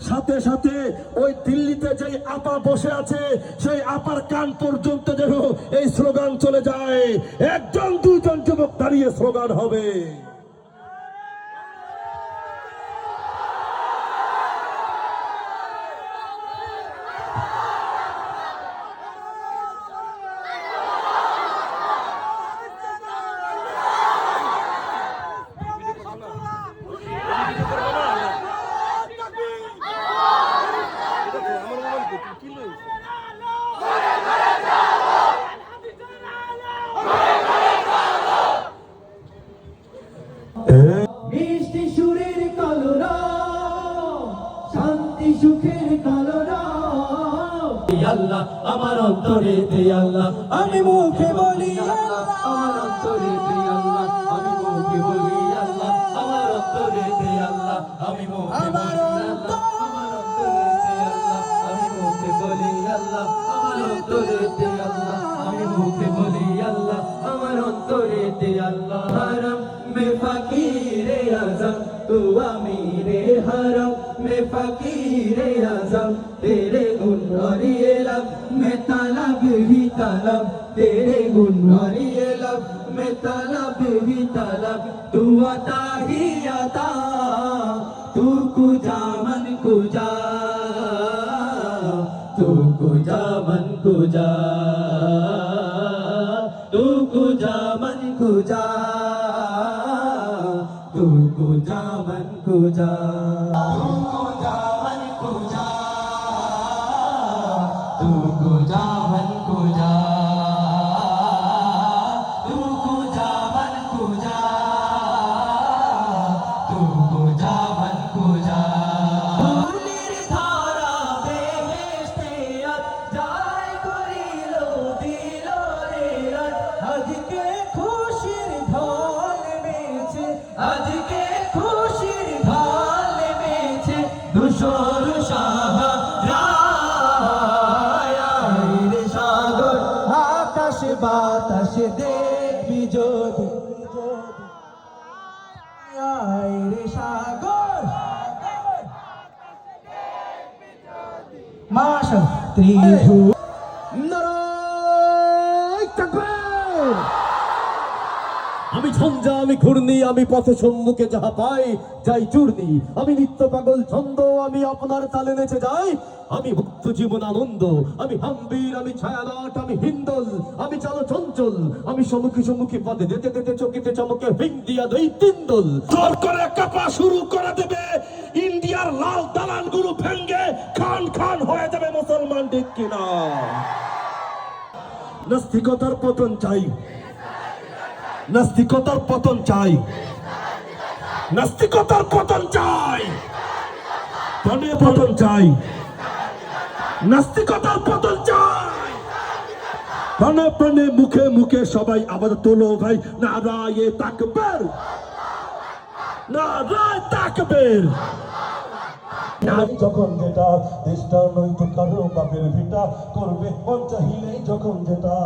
সাথে সাথে ওই দিল্লিতে যে আপা বসে আছে সেই আপার কান পর্যন্ত যেন এই স্লোগান চলে যায়। একজন দুইজন যুবক দাঁড়িয়ে স্লোগান হবে। মিষ্টি সুরের কলরা, শান্তি সুখের কলরা, আল্লাহ আমার অন্তরে দে আল্লাহ, আমি মুখে বলি আল্লাহ, আমার অন্তরে দে আল্লাহ, আমি মুখে বলি আল্লাহ, আমার অন্তরে দে আল্লাহ, আমি মুখে বলি আল্লাহ, আমার অন্তরে দে আল্লাহ, আমি মুখে বলি আল্লাহ, আমার অন্তরে দে আল্লাহ, আমি মুখে বলি আল্লাহ, আমার অন্তরে দে আল্লাহ। হরম মে ফকিরে আজম तू अमीरे हरम में फकीरे आज़म, तेरे गुण और ये लब में तलब ही तलब, तेरे गुण और ये लब में तलब ही तलब, तू अता ही अता, तू कुजा मन कुजा, तू कुजा मन कुजा, तू कुजा मन कुजा, तू कुजा मन कुजा, तू कुजा मन कुजा, तू कुजा मन कुजा, तू कुजा मन कुजा, तू कुजा मन कुजा। ফুলের ধারা বেহেশতে আজ যায় করিল দিল রে রাত, আজকে খুশির ঢল নেমেছে, আজকে খুশির ঢল নেমেছে, ধূসর সাহারায় রে সাগর আকাশ বাতাস দেখবি যদি, আয় রে সাগর মাশা ত্রিভু নারায়ে তাকবীর। আমি ঝঞ্ঝা, আমি ঘূর্ণি, আমি পথে সম্মুখে যাহা পাই যাই চূর্ণি, আমি নিত্য পাগল ছন্দ, আমি আপনার তালে নেচে যাই, আমি মুক্ত জীবন আনন্দ, আমি হাম্বির, আমি ছায়ানট, আমি হিন্দল, আমি চালো চঞ্চল, আমি সম্মুখী সম্মুখী পথে যেতে যেতে চকিতে চমকে ভিং দিয়া দই তিনদল, জোর করে কাপা শুরু করে দেবে ইন্ডিয়ার লাল দালানগুলো ভেঙ্গে খান খান হয়ে যাবে মুসলমান, ঠিক কিনা? নাস্তিকতার পতন চাই, নাস্তিকতার পতন চাই, নাস্তিকতার পতন চাই, প্রাণে পতন চাই, নাস্তিকতার পতন চাই, প্রাণে প্রাণে মুখে মুখে সবাই আবার তোলো ভাই নারায়ে তাকবীর, নারায়ে তাকবীর। যখন যেটা দেশটা নয়তো কারো বাপের ভিটা করবে মন চাহিলেই যখন যেটা,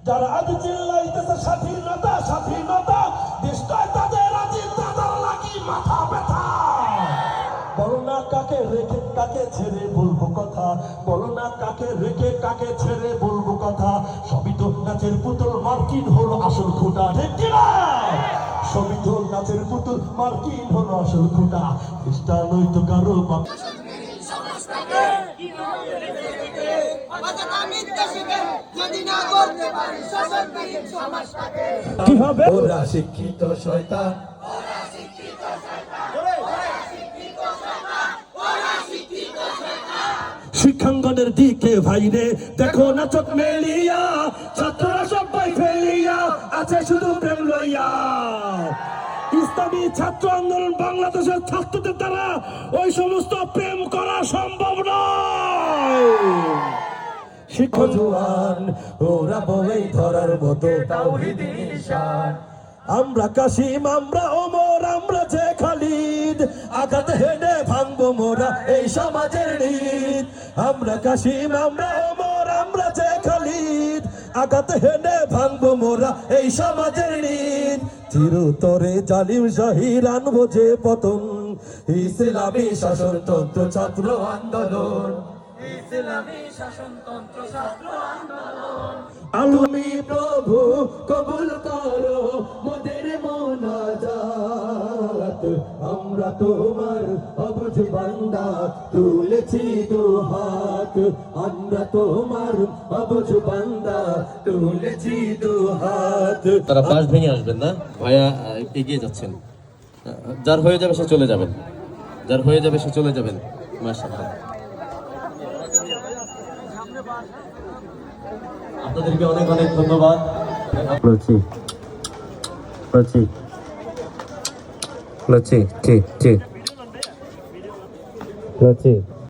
যারা আজ চিল্লাইতেছে স্বাধীনতা স্বাধীনতা, দেশটায় তাদের আজ তাদের লাগি মাথা ব্যথা। বলো না কাকে রেখে কাকে ছেড়ে বলবো কথা, বলো না কাকে রেখে কাকে ছেড়ে বলবো কথা, সবই তো নাচের পুতুল, মার্কিন হলো আসল খুঁটা, ঠিক কিনা? সবই তো নাচের পুতুল, মার্কিন হলো আসল খুঁটা, দেশটা নয়তো কারো বাপ। কি হবে? ওরা শিক্ষিত শয়তান, শিক্ষাঙ্গনের দিকে ভাইরে দেখো না চোখ মেলিয়া, ছাত্ররা সবাই ফেলিয়া আছে শুধু প্রেম লইয়া। ইসলামী ছাত্র আন্দোলন বাংলাদেশের ছাত্রদের দ্বারা ওই সমস্ত প্রেম করা সম্ভব নয়। শিক্ষক জওয়ান ওরা বলে ধরার মতো তাওহীদের নিশান, আমরা কাসিম, আমরা ওমর, আমরা যে খালিদ, আঘাত হেনে ভাঙবো মোরা এই সমাজের নীত। আমরা কাসিম, আমরা ওমর, আমরা যে খালিদ, আঘাত হেনে ভাঙবো মোরা এই সমাজের নীত। চিরতরে জালিম শাহীর আনবো যে পতন ইসলামী শাসনতন্ত্র ছাত্র আন্দোলন ইসলামী শাসনতন্ত্র ছাত্র আন্দোলন তুমি প্রভু কবুল করো মোদের মোনাজাত আমরা তোমার অবুঝ বান্দা তুলেছি দুহাত আমরা তোমার অবুঝ বান্দা তুলেছি দুহাত তারা বাঁশ ভেঙে আসবেন না, ভাইয়া এগিয়ে যাচ্ছেন। যার হয়ে যাবে সে চলে যাবেন, যার হয়ে যাবে সে চলে যাবেন। মাশাআল্লাহ, আপনাদেরকে অনেক অনেক ধন্যবাদ। বলছি বলছি বলছি ঠিক ঠিক বলছি